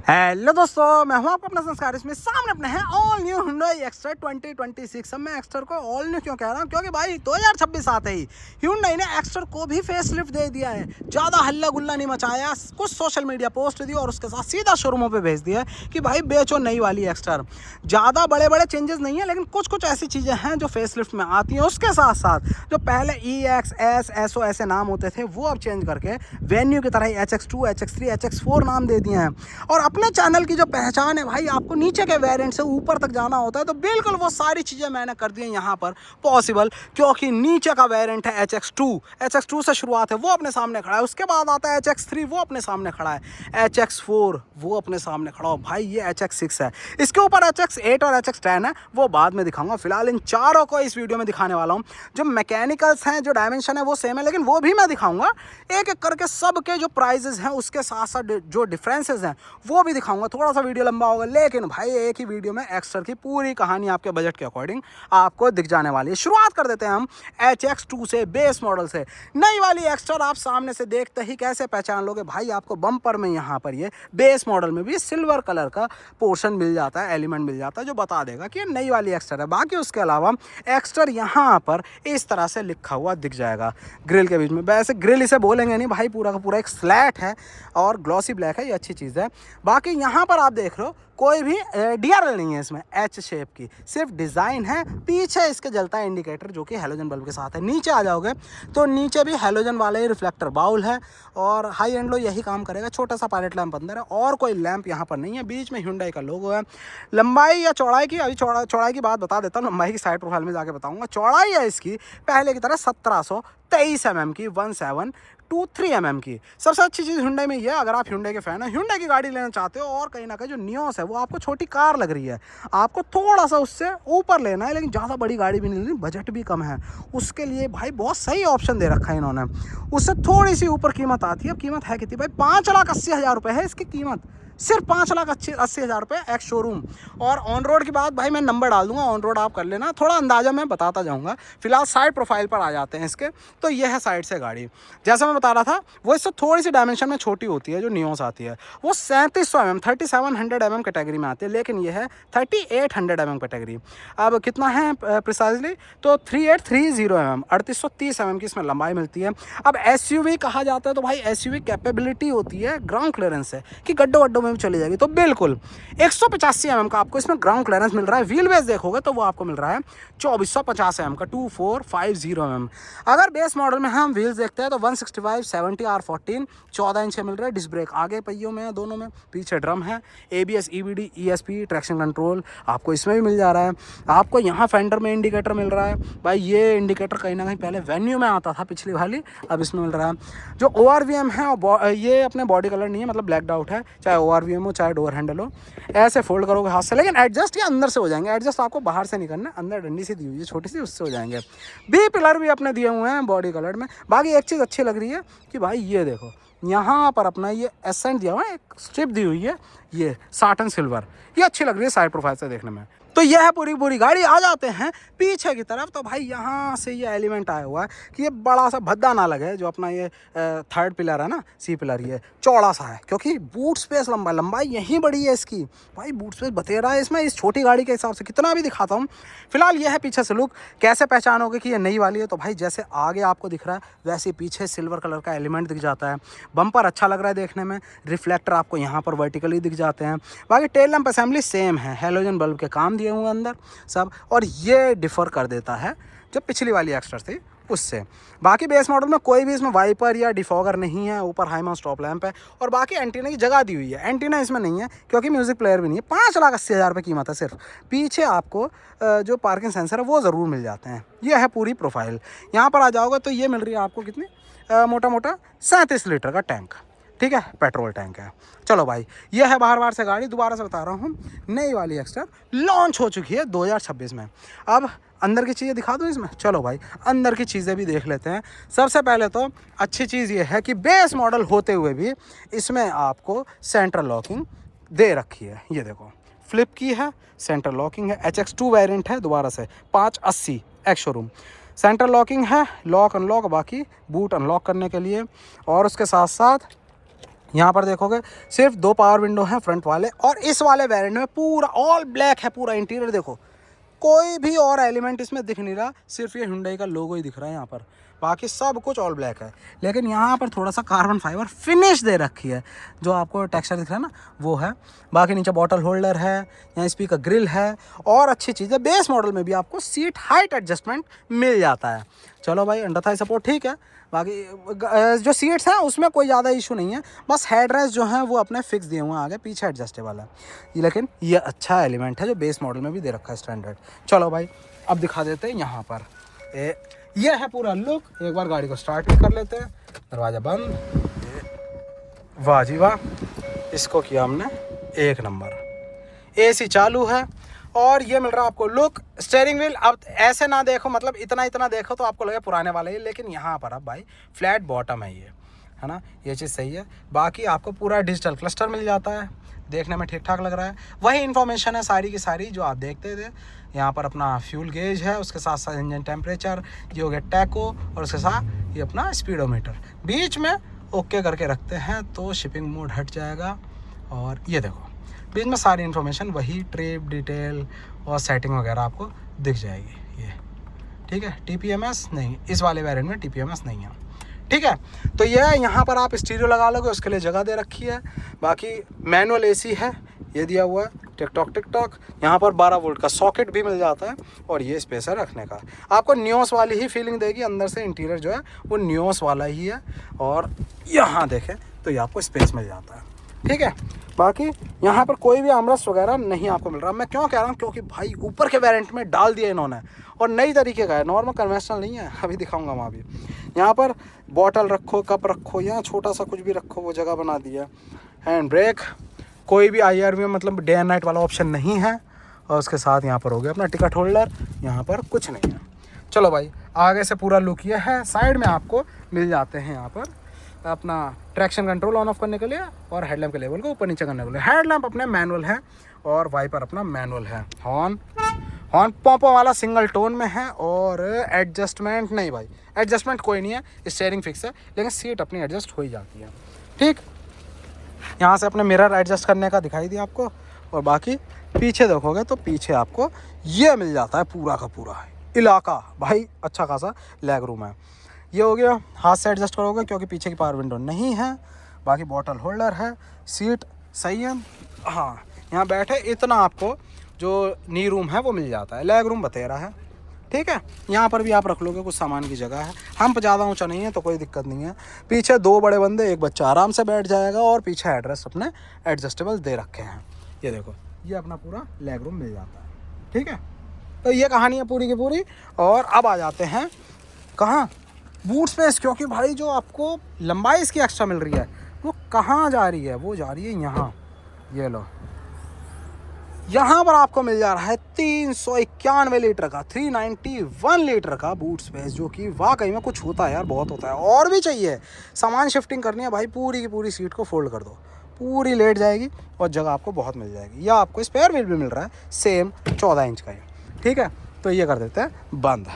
Hello दोस्तों, मैं हूं आपका अपना संस्कार। इसमें सामने अपने हैं ऑल न्यू Hyundai एक्स्टर 2026। अब मैं एक्स्टर को ऑल न्यू क्यों कह रहा हूं, क्योंकि भाई 2026 आते ही Hyundai ने एक्स्टर को भी फेसलिफ्ट दे दिया है। ज़्यादा हल्ला गुल्ला नहीं मचाया, कुछ सोशल मीडिया पोस्ट दी और उसके साथ सीधा शोरूमों पे भेज दिया कि भाई बेचो नई वाली एक्स्टर। ज़्यादा बड़े बड़े चेंजेस नहीं है, लेकिन कुछ कुछ ऐसी चीज़ें हैं जो फेसलिफ्ट में आती हैं। उसके साथ साथ जो पहले EX, S, SO ऐसे नाम होते थे, वो अब चेंज करके वेन्यू की तरह ही HX2, HX3, HX4 नाम दे दिए हैं। और अपने चैनल की जो पहचान है भाई, आपको नीचे के वेरिएंट से ऊपर तक जाना होता है, तो बिल्कुल वो सारी चीज़ें मैंने कर दी हैं यहाँ पर पॉसिबल। क्योंकि नीचे का वेरिएंट है HX2 से शुरुआत है, वो अपने सामने खड़ा है। उसके बाद आता है HX3, वो अपने सामने खड़ा है। HX4 वो अपने सामने खड़ा हो भाई, ये HX6 है। इसके ऊपर HX8 और HX10 है, वो बाद में दिखाऊंगा। फिलहाल इन चारों को इस वीडियो में दिखाने वाला हूँ। जो मैकेनिकल्स हैं, जो डायमेंशन है वो सेम है, लेकिन वो भी मैं दिखाऊंगा। एक एक करके सबके जो प्राइजेस हैं, उसके साथ साथ जो डिफरेंसेस हैं वो भी दिखाऊंगा। थोड़ा सा वीडियो लंबा होगा, लेकिन भाई एक ही वीडियो में एक्स्टर की पूरी कहानी आपके बजट के अकॉर्डिंग आपको दिख जाने वाली है। शुरुआत कर देते हैं हम HX2 से, बेस मॉडल से। नई वाली एक्स्टर आप सामने से देखते ही कैसे पहचान लोगे भाई, आपको बम्पर में यहाँ पर ये बेस मॉडल में भी सिल्वर कलर का पोर्शन मिल जाता है, एलिमेंट मिल जाता है, जो बता देगा कि ये नई वाली एक्स्टर है। बाकी उसके अलावा एक्स्टर यहाँ पर इस तरह से लिखा हुआ दिख जाएगा ग्रिल के बीच में। वैसे ग्रिल इसे बोलेंगे नहीं भाई, पूरा का पूरा एक स्लैट है और ग्लॉसी ब्लैक है, ये अच्छी चीज़ है। बाकी यहाँ पर आप देख रहे हो कोई भी DRL नहीं है इसमें, H शेप की सिर्फ डिज़ाइन है। पीछे इसके जलता है इंडिकेटर, जो कि हेलोजन बल्ब के साथ है। नीचे आ जाओगे तो नीचे भी हेलोजन वाला ही रिफ्लेक्टर बाउल है और हाई एंड लो यही काम करेगा। छोटा सा पायलट लैंप अंदर है और कोई लैंप यहाँ पर नहीं है। बीच में Hyundai का लोगो है। लंबाई या चौड़ाई की, अभी चौड़ाई की बात बता देता हूँ, लंबाई की साइड प्रोफाइल में जाके बताऊँगा। चौड़ाई है इसकी पहले की तरह 1723 mm की, 1723 mm की। सबसे अच्छी चीज़ Hyundai में ये है, अगर आप Hyundai के फ़ैन हैं, Hyundai की गाड़ी लेना चाहते हो और कहीं ना कहीं जो नियोस है वो आपको छोटी कार लग रही है, आपको थोड़ा सा उससे ऊपर लेना है, लेकिन ज़्यादा बड़ी गाड़ी भी नहीं लेनी, बजट भी कम है, उसके लिए भाई बहुत सही ऑप्शन दे रखा है इन्होंने। उससे थोड़ी सी ऊपर कीमत आती है। अब कीमत है कितनी भाई, 5,80,000 रुपये है इसकी कीमत, सिर्फ 5,80,000 रुपये एक्स शोरूम। और ऑन रोड की बात भाई मैं नंबर डाल दूंगा, ऑन रोड आप कर लेना, थोड़ा अंदाज़ा मैं बताता जाऊंगा। फिलहाल साइड प्रोफाइल पर आ जाते हैं इसके। तो ये है साइड से गाड़ी, जैसा मैं बता रहा था वो इससे थोड़ी सी डायमेंशन में छोटी होती है। जो नियोस आती है वो 3700 mm 3700 mm कैटेगरी में आती है, लेकिन ये है 3800 mm कैटेगरी। अब कितना है प्रिसाइजली, तो 3830 mm 3830 mm की इसमें लंबाई मिलती है। अब SUV कहा जाता है, तो भाई SUV कैपेबिलिटी होती है ग्राउंड क्लियरेंस से कि गड्ढों वड्ढों में भी चली जाएगी। तो बिल्कुल 185 mm का आपको इसमें ग्राउंड क्लियरेंस मिल रहा है। व्हील बेस देखोगे तो वो आपको मिल रहा है 2450 mm का, 2450 mm। अगर बेस मॉडल में हम व्हील्स देखते हैं तो 165/70 R14 14 इंच मिल रहा है। डिस्क ब्रेक आगे पहियों में है, दोनों में। पीछे ड्रम है, ABS, EBD, ESP, traction control आपको इसमें भी मिल जा रहा है। आपको यहाँ फेंडर में इंडिकेटर मिल रहा है भाई। ये इंडिकेटर कहीं ना कहीं पहले वेन्यू में आता था पिछली वाली, अब इसमें मिल रहा है। जो ORVM है ये अपने बॉडी कलर नहीं है, मतलब ब्लैक आउट है, चाहे ORVM हो चाहे डोर हैंडल हो। ऐसे फोल्ड करोगे हाथ से, लेकिन एडजस्ट ये अंदर से हो जाएंगे। एडजस्ट आपको बाहर से नहीं करना, अंदर डंडी सी दी हुई है छोटी सी, उससे हो जाएंगे। बी पिलर भी अपने दिए हुए हैं बॉडी कलर में। बाकी एक चीज़ अच्छी लग रही है कि भाई ये देखो, यहाँ पर अपना ये एसेंट दिया हुआ है, एक स्ट्रिप दी हुई है, ये साटन सिल्वर, ये अच्छी लग रही है साइड प्रोफाइल से देखने में। तो यह है पूरी गाड़ी। आ जाते हैं पीछे की तरफ, तो भाई यहाँ से ये एलिमेंट आया हुआ है कि ये बड़ा सा भद्दा ना लगे। जो अपना ये थर्ड पिलर है ना, C पिलर, ये चौड़ा सा है क्योंकि बूट स्पेस लंबाई यहीं बड़ी है इसकी। भाई बूट स्पेस बतेरा है इसमें, इस छोटी गाड़ी के हिसाब से। कितना भी दिखाता हूँ। फिलहाल ये है पीछे से लुक। कैसे पहचानोगे कि ये नई वाली है, तो भाई जैसे आगे आपको दिख रहा है वैसे पीछे सिल्वर कलर का एलिमेंट दिख जाता है। बम्पर अच्छा लग रहा है देखने में, रिफ्लेक्टर आपको यहाँ पर वर्टिकली दिख जाते हैं। बाकी टेल लैंप असेंबली सेम है, हेलोजन बल्ब के काम दिए हुए अंदर सब, और ये डिफर कर देता है जो पिछली वाली एक्स्टर थी उससे। बाकी बेस मॉडल में कोई भी इसमें वाइपर या डिफॉगर नहीं है। ऊपर हाई माउंट स्टॉप लैंप है और बाकी एंटीना की जगह दी हुई है। एंटीना इसमें नहीं है क्योंकि म्यूज़िक प्लेयर भी नहीं है। 5,80,000 रुपये कीमत है सिर्फ। पीछे आपको जो पार्किंग सेंसर है वो ज़रूर मिल जाते हैं। ये है पूरी प्रोफाइल। यहाँ पर आ जाओगे तो ये मिल रही है आपको कितनी, मोटा 37 लीटर का टैंक, ठीक है, पेट्रोल टैंक है। चलो भाई, ये है बाहर से गाड़ी। दोबारा से बता रहा हूँ, नई वाली एक्स्टर लॉन्च हो चुकी है 2026 में। अब अंदर की चीज़ें दिखा दूँ इसमें, चलो भाई अंदर की चीज़ें भी देख लेते हैं। सबसे पहले तो अच्छी चीज़ ये है कि बेस मॉडल होते हुए भी इसमें आपको सेंट्रल लॉकिंग दे रखी है। ये देखो, फ्लिप की है, सेंट्रल लॉकिंग है। HX2 वेरिएंट है, दोबारा से 580 एक्स शोरूम। सेंट्रल लॉकिंग है, लॉक अनलॉक, बाकी बूट अनलॉक करने के लिए। और उसके साथ साथ यहाँ पर देखोगे सिर्फ 2 पावर विंडो हैं फ्रंट वाले, और इस वाले वेरिएंट में पूरा ऑल ब्लैक है। पूरा इंटीरियर देखो, कोई भी और एलिमेंट इसमें दिख नहीं रहा, सिर्फ ये Hyundai का लोगो ही दिख रहा है यहाँ पर, बाकी सब कुछ ऑल ब्लैक है। लेकिन यहाँ पर थोड़ा सा कार्बन फाइबर फिनिश दे रखी है, जो आपको टेक्सचर दिख रहा है ना वो है। बाकी नीचे बॉटल होल्डर है, यहाँ स्पीकर ग्रिल है, और अच्छी चीज़ है बेस मॉडल में भी आपको सीट हाइट एडजस्टमेंट मिल जाता है। चलो भाई, अंडर थाई सपोर्ट ठीक है। बाकी जो सीट्स हैं उसमें कोई ज़्यादा इशू नहीं है, बस हेड रेस्ट जो हैं वो अपने फिक्स दिए हुए हैं, आगे पीछे एडजस्टेबल है। लेकिन ये अच्छा एलिमेंट है जो बेस मॉडल में भी दे रखा है स्टैंडर्ड। चलो भाई, अब दिखा देते हैं यहाँ पर ये है पूरा लुक। एक बार गाड़ी को स्टार्ट भी कर लेते हैं, दरवाज़ा बंद, वाह जी वाह, इसको किया हमने 1 नंबर। AC चालू है, और ये मिल रहा है आपको लुक। स्टीयरिंग व्हील अब ऐसे ना देखो, मतलब इतना देखो तो आपको लगे पुराने वाले ही, लेकिन यहाँ पर अब भाई फ्लैट बॉटम है ये, है ना, ये चीज़ सही है। बाकी आपको पूरा डिजिटल क्लस्टर मिल जाता है, देखने में ठीक ठाक लग रहा है। वही इन्फॉर्मेशन है सारी की सारी जो आप देखते थे। यहाँ पर अपना फ्यूल गेज है, उसके साथ साथ इंजन टेम्परेचर, ये हो गया टैको, और उसके साथ ये अपना स्पीडोमीटर। बीच में ओके करके रखते हैं तो शिपिंग मोड हट जाएगा। और ये देखो बीच में सारी इन्फॉर्मेशन वही ट्रिप डिटेल और सेटिंग वगैरह आपको दिख जाएगी ये, ठीक है। TPMS नहीं, इस वाले वेरिएंट में TPMS नहीं है, ठीक है। तो ये यहाँ पर आप स्टीरियो लगा लोगे, उसके लिए जगह दे रखी है। बाकी मैनुअल AC है, ये दिया हुआ है, टिकटॉक। यहाँ पर 12 वोल्ट का सॉकेट भी मिल जाता है, और ये स्पेस है रखने का। आपको न्योस वाली ही फीलिंग देगी, अंदर से इंटीरियर जो है वो न्योस वाला ही है। और यहाँ देखें तो ये आपको स्पेस मिल जाता है, ठीक है। बाकी यहाँ पर कोई भी आर्मरेस्ट वगैरह नहीं आपको मिल रहा। मैं क्यों कह रहा हूँ, क्योंकि भाई ऊपर के वेरिएंट में डाल दिया इन्होंने, और नई तरीके का है, नॉर्मल कन्वेंशनल नहीं है। अभी दिखाऊंगा वहाँ भी। यहाँ पर बॉटल रखो, कप रखो, यहाँ छोटा सा कुछ भी रखो, वो जगह बना दी है। हैंड ब्रेक, कोई भी IRV में मतलब डे एंड नाइट वाला ऑप्शन नहीं है। और उसके साथ यहाँ पर हो गया अपना टिकट होल्डर, यहाँ पर कुछ नहीं है। चलो भाई, आगे से पूरा लुक ये है। साइड में आपको मिल जाते हैं यहाँ पर अपना ट्रैक्शन कंट्रोल ऑन ऑफ करने के लिए, और हेडलैम्प के लेवल को ऊपर नीचे करने के लिए। हेडलैम्प अपने मैनुअल है, और वाइपर अपना मैनुअल है। हॉर्न पॉम्पो वाला सिंगल टोन में है, और एडजस्टमेंट नहीं भाई, एडजस्टमेंट कोई नहीं है, स्टीयरिंग फिक्स है, लेकिन सीट अपनी एडजस्ट हो ही जाती है, ठीक। यहाँ से अपने मिरर एडजस्ट करने का दिखाई दिया आपको। और बाकी पीछे देखोगे तो पीछे आपको ये मिल जाता है पूरा का पूरा इलाका, भाई अच्छा खासा लेग रूम है। ये हो गया, हाथ से एडजस्ट करोगे क्योंकि पीछे की पावर विंडो नहीं है। बाकी बॉटल होल्डर है, सीट सही है। हाँ, यहाँ बैठे इतना आपको जो नी रूम है वो मिल जाता है, लेग रूम बतेरा है, ठीक है। यहाँ पर भी आप रख लोगे, कुछ सामान की जगह है। हम ज़्यादा ऊंचा नहीं है तो कोई दिक्कत नहीं है। पीछे 2 बड़े बंदे, एक बच्चा आराम से बैठ जाएगा, और पीछे एड्रेस अपने एडजस्टेबल दे रखे हैं। ये देखो, ये अपना पूरा लेग रूम मिल जाता है, ठीक है। तो ये कहानी है पूरी की पूरी। और अब आ जाते हैं कहाँ, बूट स्पेस, क्योंकि भाई जो आपको लंबाई इसकी एक्स्ट्रा मिल रही है वो कहाँ जा रही है, वो जा रही है यहाँ। ये लो, यहाँ पर आपको मिल जा रहा है 391 लीटर का, 391 लीटर का बूट स्पेस, जो कि वाकई में कुछ होता है यार, बहुत होता है। और भी चाहिए, सामान शिफ्टिंग करनी है भाई, पूरी की पूरी सीट को फोल्ड कर दो, पूरी लेट जाएगी, और जगह आपको बहुत मिल जाएगी। या आपको स्पेयर व्हील भी मिल रहा है सेम 14 इंच का ही, ठीक है। तो ये कर देते हैं बंद।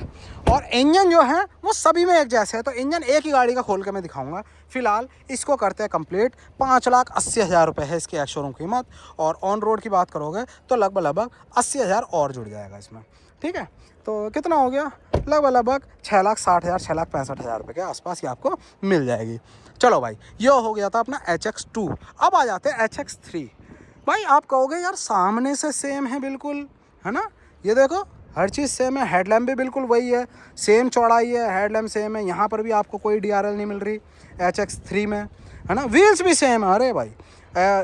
और इंजन जो है वो सभी में एक जैसे है, तो इंजन एक ही गाड़ी का खोल के मैं दिखाऊंगा। फिलहाल इसको करते हैं कंप्लीट। 5,80,000 रुपये है इसकी शोरूम कीमत, और ऑन रोड की बात करोगे तो लगभग 80,000 और जुड़ जाएगा इसमें, ठीक है। तो कितना हो गया, लगभग 6,60,000 6,65,000 रुपये के आसपास ही आपको मिल जाएगी। चलो भाई, ये हो गया था अपना HX2। अब आ जाते हैं HX3। भाई आप कहोगे यार सामने से सेम है बिल्कुल, है ना, ये देखो हर चीज़ सेम है, हेडलैम्प भी बिल्कुल वही है, सेम चौड़ाई है, हेडलैम्प सेम है। यहाँ पर भी आपको कोई DRL नहीं मिल रही HX3 में, है ना। व्हील्स भी सेम है, अरे भाई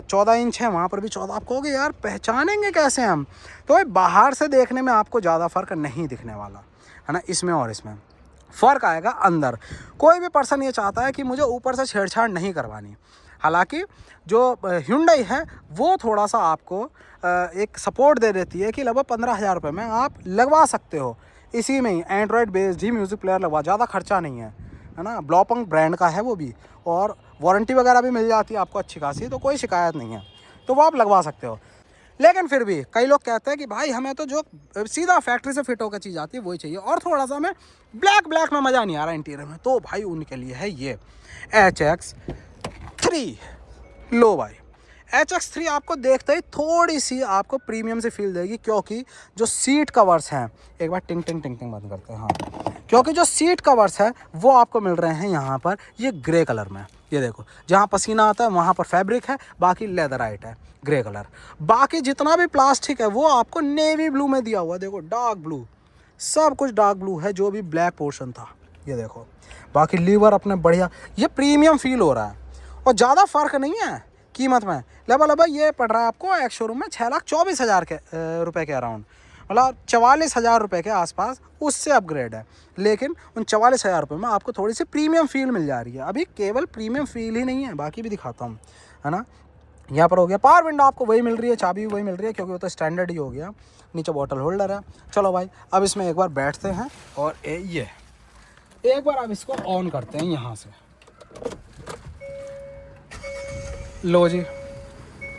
14 इंच है, वहाँ पर भी 14। आप कहोगे यार पहचानेंगे कैसे हम, तो भाई बाहर से देखने में आपको ज़्यादा फ़र्क नहीं दिखने वाला, है ना। इसमें और इसमें फ़र्क आएगा अंदर। कोई भी पर्सन ये चाहता है कि मुझे ऊपर से छेड़छाड़ नहीं करवानी। हालांकि जो Hyundai है वो थोड़ा सा आपको एक सपोर्ट दे देती है कि लगभग 15,000 रुपये में आप लगवा सकते हो। इसी में ही एंड्रॉयड बेस्ड ही म्यूज़िक प्लेयर लगवा, ज़्यादा खर्चा नहीं है ना। ब्लॉपंग ब्रांड का है वो भी, और वारंटी वगैरह भी मिल जाती है आपको अच्छी खासी, तो कोई शिकायत नहीं है, तो वो आप लगवा सकते हो। लेकिन फिर भी कई लोग कहते हैं कि भाई हमें तो जो सीधा फैक्ट्री से फिट होकर चीज़ आती है वही चाहिए, और थोड़ा सा हमें ब्लैक में मज़ा नहीं आ रहा इंटीरियर में, तो भाई उनके लिए है ये HX3। लो भाई, HX3 आपको देखते ही थोड़ी सी आपको प्रीमियम से फील देगी, क्योंकि जो सीट कवर्स हैं, एक बार टिंग टिंग टिंग टिंग बंद करते हैं, हाँ, क्योंकि जो सीट कवर्स है वो आपको मिल रहे हैं यहाँ पर ये ग्रे कलर में। ये देखो, जहाँ पसीना आता है वहाँ पर फैब्रिक है, बाकी लेदराइट है ग्रे कलर। बाकी जितना भी प्लास्टिक है वो आपको नेवी ब्लू में दिया हुआ है, देखो डार्क ब्लू, सब कुछ डार्क ब्लू है, जो भी ब्लैक पोर्शन था ये देखो। बाकी लीवर अपने बढ़िया, ये प्रीमियम फील हो रहा है और ज़्यादा फ़र्क नहीं है कीमत में। लगभग ये पड़ रहा है आपको एक शोरूम में 6,24,000 के रुपये के अराउंड, मतलब 44,000 रुपये के आसपास, उससे अपग्रेड है। लेकिन उन 44,000 रुपये में आपको थोड़ी सी प्रीमियम फील मिल जा रही है। अभी केवल प्रीमियम फील ही नहीं है, बाकी भी दिखाता हूँ, है ना। यहाँ पर हो गया पावर विंडो, आपको वही मिल रही है, चाबी भी वही मिल रही है, क्योंकि वो तो स्टैंडर्ड ही हो गया। नीचे बॉटल होल्डर है। चलो भाई, अब इसमें एक बार बैठते हैं और ये एक बार अब इसको ऑन करते हैं यहाँ से। लो जी,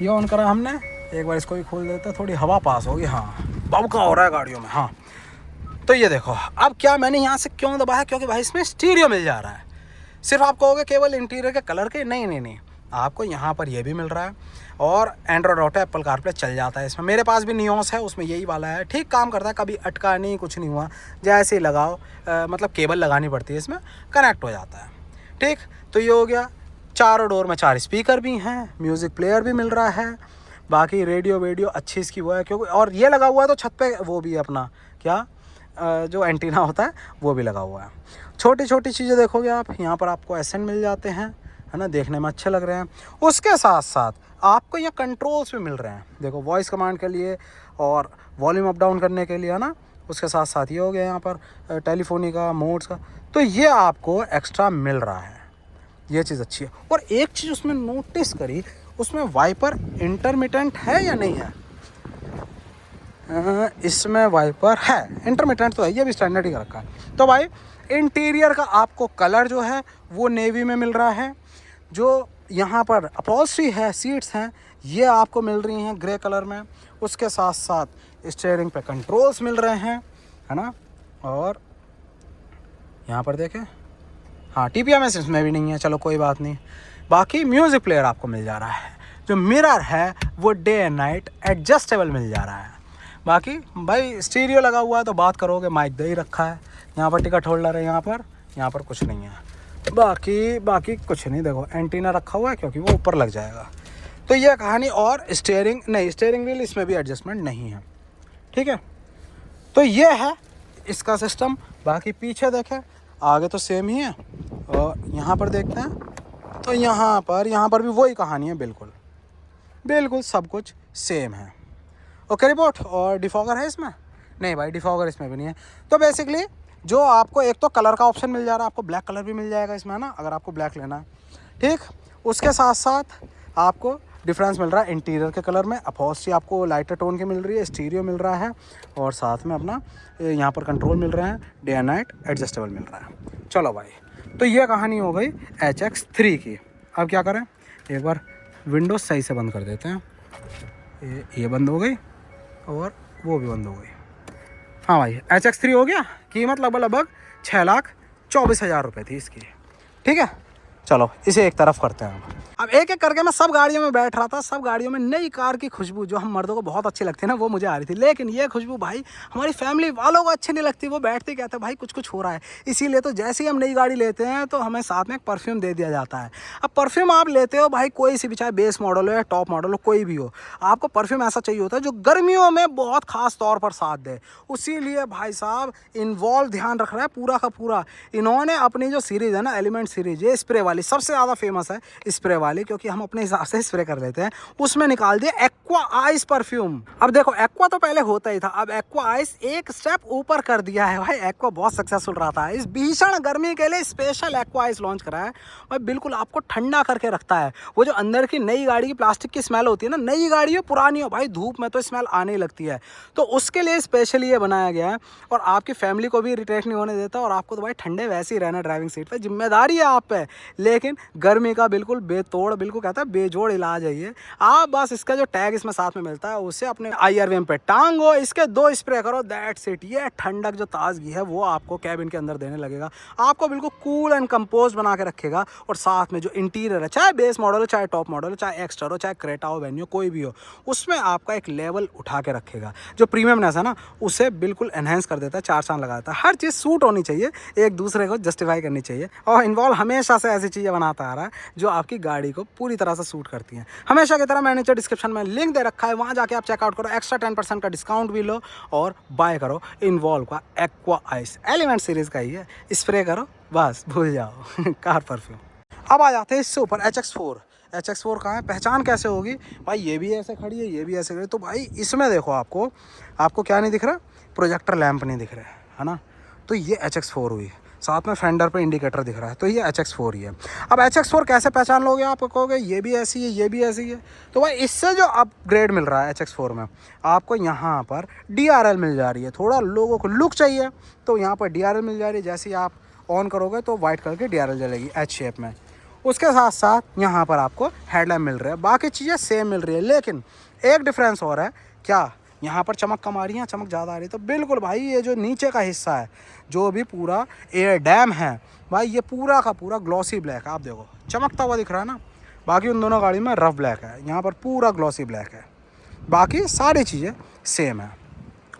ये ऑन करा हमने। एक बार इसको भी खोल देते हैं, थोड़ी हवा पास होगी। हाँ, बबका हो रहा है गाड़ियों में। हाँ, तो ये देखो, अब क्या मैंने यहाँ से क्यों दबाया, क्योंकि भाई इसमें स्टीरियो मिल जा रहा है। सिर्फ आप कहोगे केवल इंटीरियर के कलर के, नहीं, आपको यहाँ पर ये भी मिल रहा है। और एंड्रॉयड ऑटो, एप्पल कारप्ले चल जाता है इसमें। मेरे पास भी नियोस है, उसमें यही वाला है, ठीक काम करता है, कभी अटका नहीं, कुछ नहीं हुआ। जैसे ही लगाओ, मतलब केबल लगानी पड़ती है इसमें, कनेक्ट हो जाता है। ठीक, तो ये हो गया। चारों डोर में 4 स्पीकर भी हैं, म्यूज़िक प्लेयर भी मिल रहा है। बाकी रेडियो वेडियो अच्छी इसकी वो है, क्योंकि और ये लगा हुआ है तो छत पे वो भी अपना क्या जो एंटीना होता है वो भी लगा हुआ है। छोटी छोटी चीज़ें देखोगे आप, यहाँ पर आपको एसेंट मिल जाते हैं, है ना, देखने में अच्छे लग रहे हैं। उसके साथ साथ आपको यहाँ कंट्रोल्स भी मिल रहे हैं, देखो, वॉइस कमांड के लिए और वॉल्यूम अप डाउन करने के लिए, है ना। उसके साथ साथ ये हो गया यहाँ पर टेलीफोनी का, मोड्स का, तो ये आपको एक्स्ट्रा मिल रहा है। ये चीज़ अच्छी है। और एक चीज़ उसमें नोटिस करी, उसमें वाइपर इंटरमिटेंट है या नहीं है। इसमें वाइपर है, इंटरमिटेंट तो है, ये भी स्टैंडर्ड ही रखा है। तो भाई इंटीरियर का आपको कलर जो है वो नेवी में मिल रहा है। जो यहाँ पर अपॉल्स्ट्री है, सीट्स हैं, ये आपको मिल रही हैं ग्रे कलर में। उसके साथ साथ स्टीयरिंग पे कंट्रोल्स मिल रहे हैं, है ना। और यहाँ पर देखें, हाँ, TPMS इसमें भी नहीं है, चलो कोई बात नहीं। बाकी म्यूज़िक प्लेयर आपको मिल जा रहा है। जो मिरर है वो डे एंड नाइट एडजस्टेबल मिल जा रहा है। बाकी भाई स्टीरियो लगा हुआ है तो बात करोगे, माइक दे ही रखा है। यहाँ पर टिकट होल्डर है, यहाँ पर कुछ नहीं है। बाकी कुछ नहीं, देखो एंटीना रखा हुआ है क्योंकि वो ऊपर लग जाएगा। तो ये कहानी। और स्टीयरिंग व्हील इसमें भी एडजस्टमेंट नहीं है, ठीक है। तो ये है इसका सिस्टम। बाकी पीछे देखें, आगे तो सेम ही है। और यहाँ पर देखते हैं तो यहाँ पर भी वही कहानी है, बिल्कुल सब कुछ सेम है। Okay report. और डिफॉगर है इसमें? नहीं भाई, डिफॉगर इसमें भी नहीं है। तो बेसिकली जो आपको एक तो कलर का ऑप्शन मिल जा रहा है, आपको ब्लैक कलर भी मिल जाएगा इसमें, है ना, अगर आपको ब्लैक लेना है, ठीक। उसके साथ साथ आपको डिफरेंस मिल रहा है इंटीरियर के कलर में। अपॉल्स्ट्री आपको लाइटर टोन की मिल रही है, स्टीरियो मिल रहा है, और साथ में अपना यहाँ पर कंट्रोल मिल रहे हैं, डे एंड नाइट एडजस्टेबल मिल रहा है। चलो भाई, तो ये कहानी हो गई HX3 की। अब क्या करें, एक बार विंडोज सही से बंद कर देते हैं। ये बंद हो गई और वो भी बंद हो गई। हाँ भाई, HX3 हो गया। कीमत लगभग 6,24,000 रुपये थी इसकी, ठीक है। चलो इसे एक तरफ करते हैं। अब एक एक करके मैं सब गाड़ियों में बैठ रहा था, सब गाड़ियों में नई कार की खुशबू जो हम मर्दों को बहुत अच्छी लगती है ना, वो मुझे आ रही थी। लेकिन ये खुशबू भाई हमारी फैमिली वालों को अच्छी नहीं लगती। वो बैठते कहते हैं भाई कुछ हो रहा है। इसीलिए तो जैसे ही हम नई गाड़ी लेते हैं तो हमें साथ में परफ्यूम दे दिया जाता है। अब परफ्यूम आप लेते हो भाई कोई सी भी, चाहे बेस मॉडल हो या टॉप मॉडल हो, कोई भी हो, आपको परफ्यूम ऐसा चाहिए होता है जो गर्मियों में बहुत खास तौर पर साथ दे। उसीलिए भाई साहब इन्वॉल्व ध्यान रख रहा है पूरा का पूरा। इन्होंने अपनी जो सीरीज़ है ना, एलिमेंट सीरीज, ये स्प्रे वाली सबसे ज़्यादा फेमस है, स्प्रे वाली, क्योंकि हम अपने हिसाब से स्प्रे कर लेते हैं। उसमें निकाल दिया एक्वा आइस परफ्यूम। अब देखो, एक्वा तो पहले होता ही था, अब एक्वा आइस एक स्टेप ऊपर कर दिया है भाई। एक्वा बहुत सक्सेसफुल रहा था, इस भीषण गर्मी के लिए स्पेशल एक्वा आइस लॉन्च करा है भाई। बिल्कुल आपको ठंडा करके रखता है। वो जो अंदर की नई गाड़ी की प्लास्टिक की स्मेल होती है ना, नई गाड़ी हो पुरानी हो भाई, धूप में तो स्मेल आने लगती है। तो उसके लिए स्पेशली ये बनाया गया है, और आपकी फैमिली को भी इरिटेट नहीं होने देता, और आपको तो भाई ठंडे वैसे ही रहना ड्राइविंग सीट पर, जिम्मेदारी है आप पे। लेकिन गर्मी का बिल्कुल बेतोड़ तोड़, बिल्कुल कहता है बेजोड़ इलाज है ये। आप बस इसका जो टैग इसमें साथ में मिलता है उसे अपने IRVM पे टांगो, इसके 2 स्प्रे करो, दैट्स इट। ये ठंडक जो ताजगी है वो आपको कैबिन के अंदर देने लगेगा, आपको बिल्कुल कूल एंड कंपोज बना के रखेगा। और साथ में जो इंटीरियर है, चाहे बेस मॉडल हो, चाहे टॉप मॉडल हो, चाहे एक्स्ट्रा हो, चाहे क्रेटा हो, वेन्यू कोई भी हो, उसमें आपका एक लेवल उठा के रखेगा। जो प्रीमियमनेस है ना उसे बिल्कुल एनहेंस कर देता है, 4 चांद लगा देता है। हर चीज़ सूट होनी चाहिए, एक दूसरे को जस्टिफाई करनी चाहिए। और इन्वॉल्व हमेशा से ऐसी चीज़ें बनाता आ रहा है जो आपकी गाड़ी को पूरी तरह से सूट करती हैं। हमेशा की तरह मैंने नीचे डिस्क्रिप्शन में लिंक दे रखा है, वहाँ जाके आप चेकआउट करो, एक्स्ट्रा 10% का डिस्काउंट भी लो और बाय करो इन्वॉल्व का एक्वा आइस। एलिमेंट सीरीज़ का ही है, स्प्रे करो बस भूल जाओ कार परफ्यूम। अब आ जाते हैं इससे ऊपर HX4। HX4 कहाँ है, पहचान कैसे होगी भाई, ये भी ऐसे खड़ी है, ये भी ऐसे खड़ी है। तो भाई इसमें देखो आपको क्या नहीं दिख रहा, प्रोजेक्टर लैंप नहीं दिख रहा है ना। तो ये HX4 हुई, साथ में फेंडर पे इंडिकेटर दिख रहा है, तो ये HX4 ही है। अब HX4 कैसे पहचान लोगे, आप कहोगे ये भी ऐसी है, ये भी ऐसी है। तो भाई इससे जो अपग्रेड मिल रहा है HX4 में, आपको यहाँ पर DRL मिल जा रही है। थोड़ा लोगों को लुक चाहिए तो यहाँ पर DRL मिल जा रही है। जैसे ही आप ऑन करोगे तो वाइट कलर की DRL जलेगी H शेप में। उसके साथ साथ यहाँ पर आपको हेडलैम्प मिल रहा है, बाकी चीज़ें सेम मिल रही है, लेकिन एक डिफरेंस और है। क्या, यहाँ पर चमक कम आ रही है, चमक ज़्यादा आ रही है। तो बिल्कुल भाई ये जो नीचे का हिस्सा है, जो भी पूरा एयर डैम है भाई, ये पूरा का पूरा ग्लॉसी ब्लैक है। आप देखो चमकता हुआ दिख रहा है ना। बाकी उन दोनों गाड़ी में रफ ब्लैक है, यहाँ पर पूरा ग्लॉसी ब्लैक है। बाकी सारी चीज़ें सेम है।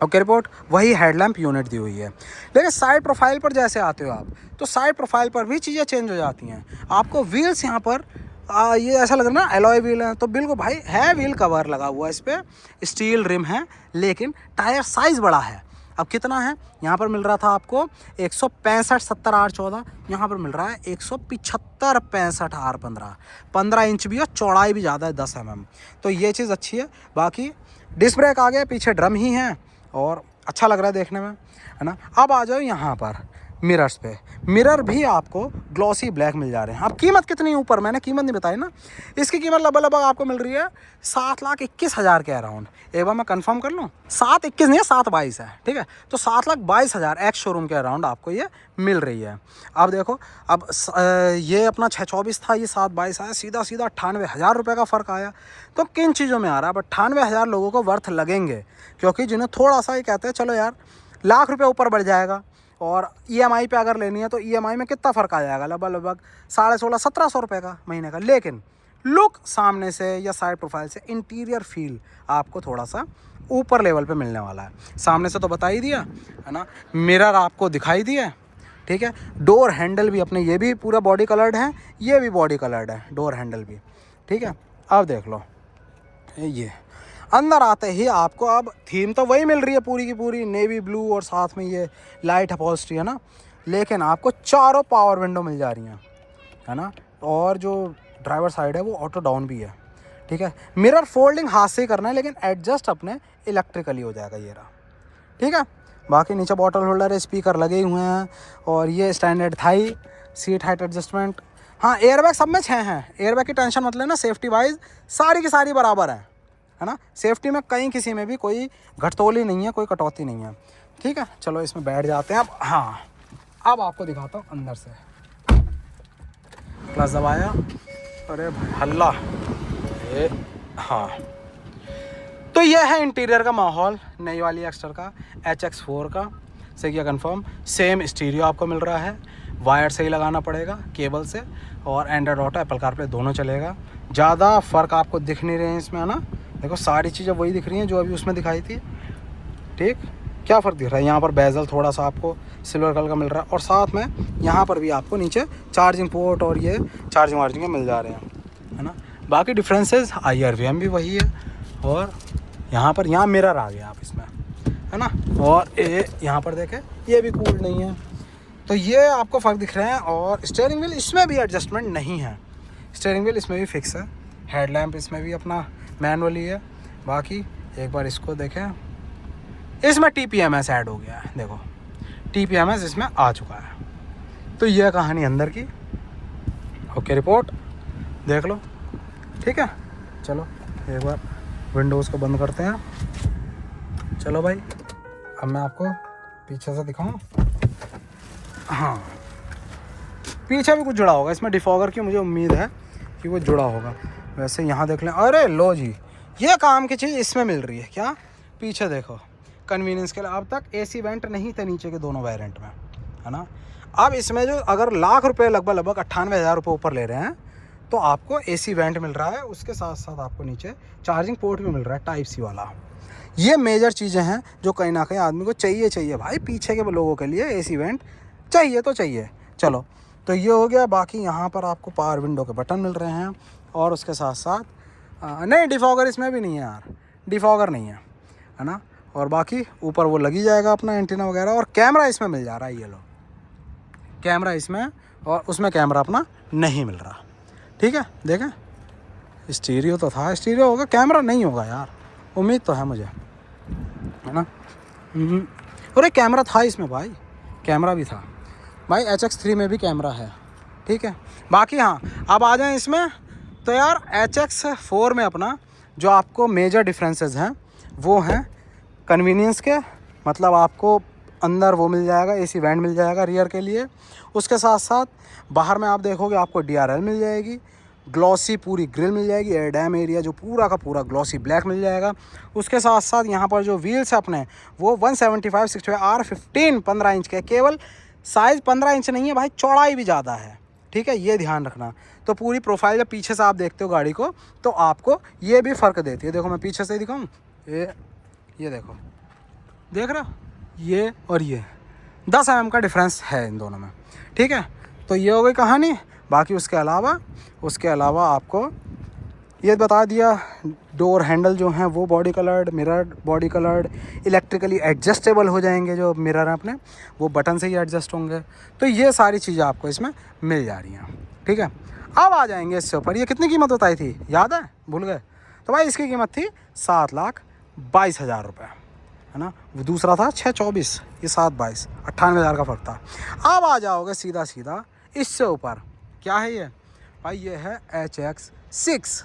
ओके रिपोर्ट, वही हेडलैम्प यूनिट दी हुई है। लेकिन साइड प्रोफाइल पर जैसे आते हो आप, तो साइड प्रोफाइल पर भी चीज़ें चेंज हो जाती हैं। आपको व्हील्स यहाँ पर ये ऐसा लग रहा है ना एलॉय व्हील है, तो बिल्कुल भाई है, व्हील कवर लगा हुआ है इस पर, स्टील रिम है, लेकिन टायर साइज़ बड़ा है। अब कितना है, यहाँ पर मिल रहा था आपको 165 70 R14, यहाँ पर मिल रहा है 175 65 R15। 15 इंच भी है, चौड़ाई भी ज़्यादा है 10 mm। तो ये चीज़ अच्छी है। बाकी डिस्क ब्रेक आ गया, पीछे ड्रम ही है और अच्छा लग रहा है देखने में, है ना। अब आ जाओ यहाँ पर मिरर्स पे, मिरर भी आपको ग्लॉसी ब्लैक मिल जा रहे हैं। अब कीमत कितनी ऊपर, मैंने कीमत नहीं बताई ना। इसकी कीमत लगभग आपको मिल रही है 7,21,000 के अराउंड। एक बार मैं कंफर्म कर लूँ, 7,21 नहीं है, 7,22 है, ठीक है। तो 7,22,000 एक्स शोरूम के अराउंड आपको ये मिल रही है। अब देखो, अब ये अपना 624 था, ये 7,22 आया, सीधा 98,000 रुपये का फ़र्क आया। तो किन चीज़ों में आ रहा है, बट 98,000 लोगों को वर्थ लगेंगे, क्योंकि जिन्हें थोड़ा सा ही कहते हैं चलो यार लाख रुपये ऊपर बढ़ जाएगा। और EMI पे अगर लेनी है तो EMI में कितना फ़र्क आ जाएगा, लगभग 16,500-1700 रुपये का महीने का। लेकिन लुक सामने से या साइड प्रोफाइल से, इंटीरियर फील आपको थोड़ा सा ऊपर लेवल पे मिलने वाला है। सामने से तो बता ही दिया है ना, मिरर आपको दिखाई दिया, ठीक है। डोर हैंडल भी अपने, ये भी पूरा बॉडी कलर्ड है, ये भी बॉडी कलर्ड है, डोर हैंडल भी, ठीक है। अब देख लो, ये अंदर आते ही आपको अब थीम तो वही मिल रही है पूरी की पूरी, नेवी ब्लू, और साथ में ये लाइट अपहोल्स्ट्री है ना। लेकिन आपको चारों पावर विंडो मिल जा रही हैं, है ना। और जो ड्राइवर साइड है वो ऑटो डाउन भी है, ठीक है। मिरर फोल्डिंग हाथ से ही करना है, लेकिन एडजस्ट अपने इलेक्ट्रिकली हो जाएगा, ये रहा, ठीक है। बाकी नीचे बॉटल होल्डर है, स्पीकर लगे हुए हैं, और ये standard thigh, seat height adjustment. हाँ, एयरबैग सब में 6 हैं, एयरबैग की टेंशन मत लेना, सेफ्टी वाइज सारी की सारी बराबर है ना। सेफ्टी में कहीं किसी में भी कोई घटतोली नहीं है, कोई कटौती नहीं है, ठीक है। चलो इसमें बैठ जाते हैं अब। हाँ, अब आपको दिखाता हूँ अंदर से। प्लस दबाया, अरे हल्ला, हाँ। तो ये है इंटीरियर का माहौल नई वाली एक्स्टर का, HX4 का। से किया कंफर्म, सेम स्टीरियो आपको मिल रहा है, वायर से ही लगाना पड़ेगा, केबल से, और एंड्रॉयड ऑटो, एप्पल कारप्ले दोनों चलेगा। ज़्यादा फ़र्क आपको दिख नहीं रहे हैं इसमें, है ना। देखो सारी चीज़ें वही दिख रही हैं जो अभी उसमें दिखाई थी, ठीक। क्या फ़र्क दिख रहा है, यहाँ पर बेजल थोड़ा सा आपको सिल्वर कलर का मिल रहा है, और साथ में यहाँ पर भी आपको नीचे चार्जिंग पोर्ट और ये चार्जिंग वार्जिंग मिल जा रहे हैं, है ना। बाकी डिफरेंसेस, IRVM भी वही है, और यहाँ मिरर आ गया आप इसमें, है ना। और ये यहाँ पर देखें, ये भी कूल नहीं है, तो ये आपको फ़र्क दिख रहे हैं। और स्टीयरिंग व्हील इसमें भी एडजस्टमेंट नहीं है, स्टीयरिंग व्हील इसमें भी फिक्स है। हेडलैम्प इसमें भी अपना मैनुअली है। बाकी एक बार इसको देखें, इसमें TPMS ऐड हो गया है, देखो TPMS इसमें आ चुका है। तो यह कहानी अंदर की। ओके रिपोर्ट देख लो, ठीक है। चलो एक बार विंडोज़ को बंद करते हैं। चलो भाई, अब मैं आपको पीछे से दिखाऊं। हाँ, पीछे भी कुछ जुड़ा होगा इसमें, डिफॉगर की मुझे उम्मीद है, कि वो जुड़ा होगा। वैसे यहाँ देख लें, अरे लो जी, ये काम की चीज़ इसमें मिल रही है। क्या? पीछे देखो, कन्वीनियंस के लिए अब तक एसी वेंट नहीं थे नीचे के दोनों वेरिएंट में, है ना। अब इसमें जो अगर लाख रुपए लगभग 98,000 रुपये ऊपर ले रहे हैं तो आपको एसी वेंट मिल रहा है, उसके साथ साथ आपको नीचे चार्जिंग पोर्ट भी मिल रहा है टाइप सी वाला। ये मेजर चीज़ें हैं जो कहीं ना कहीं आदमी को चाहिए भाई, पीछे के लोगों के लिए एसी वेंट चाहिए तो चाहिए। चलो, तो ये हो गया। बाकी यहाँ पर आपको पावर विंडो के बटन मिल रहे हैं और उसके साथ साथ नहीं, डिफॉगर इसमें भी नहीं है यार, डिफॉगर नहीं है ना। और बाकी ऊपर वो लगी जाएगा अपना एंटीना वगैरह, और कैमरा इसमें मिल जा रहा है। ये लो, कैमरा इसमें, और उसमें कैमरा अपना नहीं मिल रहा। ठीक है, देखें, स्टीरियो तो था, स्टीरियो होगा, कैमरा नहीं होगा यार, उम्मीद तो है मुझे, है ना। अरे कैमरा था इसमें भाई, कैमरा भी था भाई, HX3 में भी कैमरा है। ठीक है, बाकी हाँ, अब आ जाएं इसमें तो यार HX4 में अपना जो आपको मेजर डिफरेंसेस हैं वो हैं कन्वीनियंस के, मतलब आपको अंदर वो मिल जाएगा, एसी वेंट मिल जाएगा रियर के लिए। उसके साथ साथ बाहर में आप देखोगे आपको DRL मिल जाएगी, ग्लॉसी पूरी ग्रिल मिल जाएगी, एयर डैम एरिया जो पूरा का पूरा ग्लॉसी ब्लैक मिल जाएगा। उसके साथ साथ यहाँ पर जो व्हील्स है अपने वो 175/65 R15 15 इंच के, केवल साइज़ 15 इंच नहीं है भाई, चौड़ाई भी ज़्यादा है। ठीक है, ये ध्यान रखना। तो पूरी प्रोफाइल जब पीछे से आप देखते हो गाड़ी को तो आपको ये भी फ़र्क देती है। देखो मैं पीछे से दिखाऊँ, ये देखो, देख रहे हो, ये और ये 10 mm का डिफरेंस है इन दोनों में। ठीक है, तो ये हो गई कहानी। बाकी उसके अलावा आपको ये बता दिया, डोर हैंडल जो हैं वो body coloured, mirror body coloured, electrically adjustable हो जाएंगे, जो मिरर हैं अपने वो बटन से ही एडजस्ट होंगे। तो ये सारी चीज़ें आपको इसमें मिल जा रही हैं। ठीक है, अब आ जाएंगे इससे ऊपर। ये कितनी कीमत बताई थी, याद है? भूल गए? तो भाई इसकी कीमत थी 7,22,000 रुपये, है ना। वो दूसरा था 624, ये 722, 98,000 का फ़र्क था। अब आ जाओगे सीधा इससे ऊपर, क्या है ये भाई? ये है HX6।